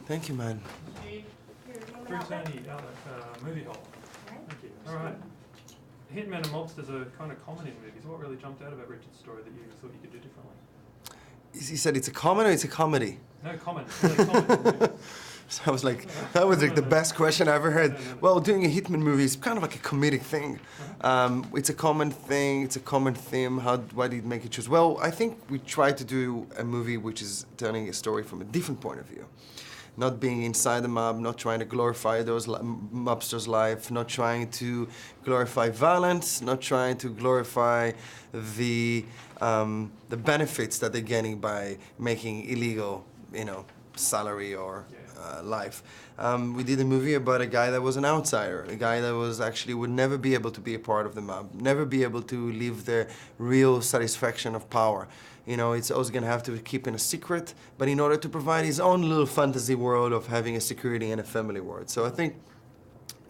Thank you, man. Bruce Tony, movie hole. Thank you. All right. Hitmen and mobsters are kind of common in movies. What really jumped out about Richard's story that you thought you could do differently? He said it's a comedy or it's a comedy? No, common. Common. So I was like, that was like the best question I ever heard. Well, doing a Hitman movie is kind of like a comedic thing. It's a common thing, it's a common theme. Why did you make it choose? Well, I think we tried to do a movie which is telling a story from a different point of view. Not being inside the mob, not trying to glorify those mobsters' life, not trying to glorify violence, not trying to glorify the benefits that they're getting by making illegal, salary or life. We did a movie about a guy that was an outsider, a guy that was actually would never be able to be a part of the mob, never be able to live the real satisfaction of power. It's always gonna have to keep in a secret, but in order to provide his own little fantasy world of having a security and a family world. So I think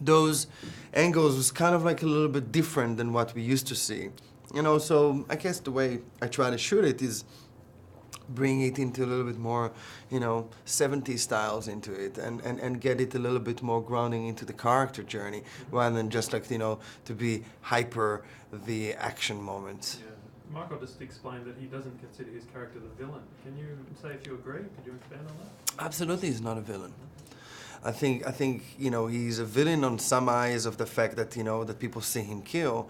those angles was kind of like a little bit different than what we used to see. So I guess the way I try to shoot it is bring it into a little bit more, 70s styles into it and get it a little bit more grounding into the character journey rather than just like, to be hyper the action moments. Yeah. Michael just explained that he doesn't consider his character the villain. Can you say if you agree? Could you expand on that? Absolutely, he's not a villain. I think he's a villain on some eyes of the fact that that people see him kill,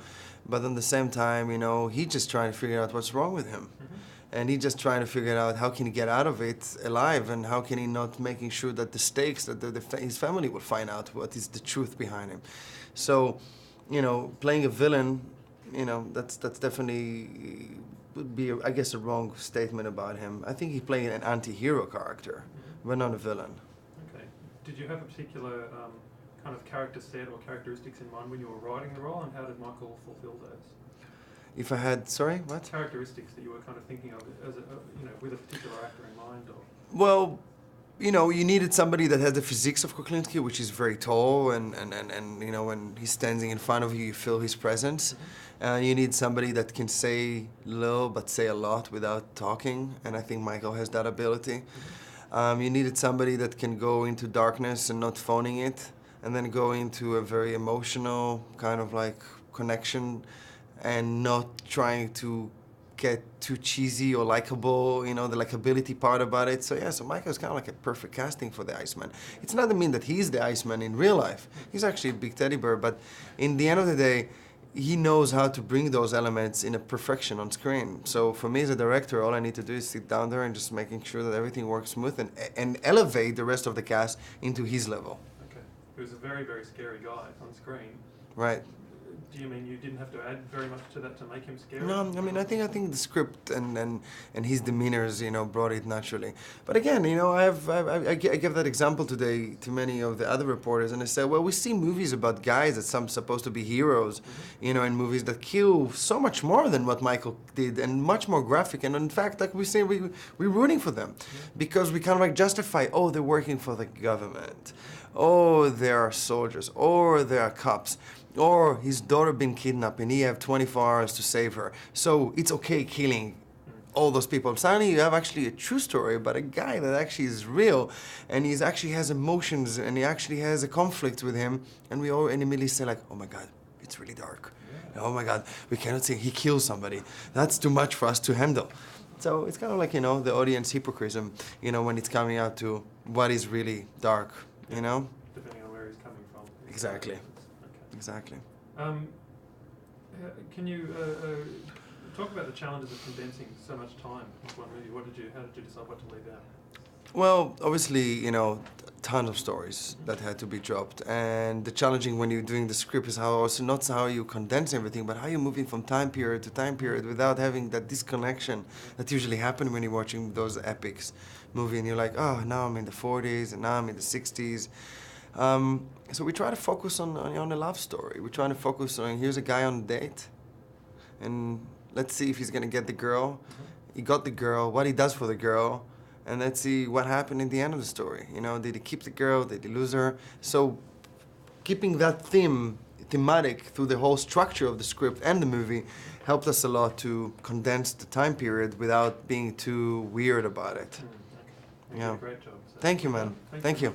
but at the same time he's just trying to figure out what's wrong with him. And he's just trying to figure out how can he get out of it alive, and how can he not making sure that the stakes, that his family will find out what is the truth behind him. So, playing a villain, that's definitely would be, I guess, a wrong statement about him. I think he played an anti-hero character, but not a villain. Okay. Did you have a particular kind of character set or characteristics in mind when you were writing the role, and how did Michael fulfill those? If I had, sorry, what? Characteristics that you were kind of thinking of as with a particular actor in mind, or? Well, you needed somebody that had the physiques of Kuklinski, which is very tall, and when he's standing in front of you, you feel his presence. You need somebody that can say little but say a lot without talking, and I think Michael has that ability. You needed somebody that can go into darkness and not phoning it, and then go into a very emotional kind of like connection, and not trying to get too cheesy or likable, the likability part about it. So yeah, so Michael's kind of like a perfect casting for the Iceman. It's not to mean that he's the Iceman in real life. He's actually a big teddy bear, but in the end of the day, he knows how to bring those elements in a perfection on screen. So for me as a director, all I need to do is sit down there and just making sure that everything works smooth and elevate the rest of the cast into his level. Okay. He was a very, very scary guy on screen. Right. Do you mean you didn't have to add very much to that to make him scary? No, I think the script and his demeanors, brought it naturally. But again, I gave that example today to many of the other reporters, and I said, well, we see movies about guys that some supposed to be heroes, in movies that kill so much more than what Michael did, and much more graphic. And in fact, like we say, we're rooting for them because we kind of like justify, oh, they're working for the government, oh, they are soldiers, or they are cops. Or his daughter been kidnapped and he have 24 hours to save her. So it's okay killing all those people. Suddenly you have actually a true story about a guy that actually is real, and he actually has emotions, and he actually has a conflict with him, and we all immediately say like, oh my God, it's really dark. Yeah. Oh my God, we cannot say he kills somebody. That's too much for us to handle. So it's kind of like, the audience hypocrisy, when it's coming out to what is really dark, Depending on where he's coming from. Exactly. Exactly. Can you talk about the challenges of condensing so much time into one movie? How did you decide what to leave out? Well, obviously, tons of stories that had to be dropped, and the challenging when you're doing the script is not how you condense everything, but how you're moving from time period to time period without having that disconnection that usually happens when you're watching those epics movie, and you're like, oh, now I'm in the 40s, and now I'm in the 60s. So we try to focus on a love story. We're trying to focus on, here's a guy on a date, and let's see if he's gonna get the girl. He got the girl, what he does for the girl, and let's see what happened in the end of the story. Did he keep the girl? Did he lose her? So keeping that thematic through the whole structure of the script and the movie helped us a lot to condense the time period without being too weird about it. You Yeah. did a great job. So Thank you, man. well done. Thank you.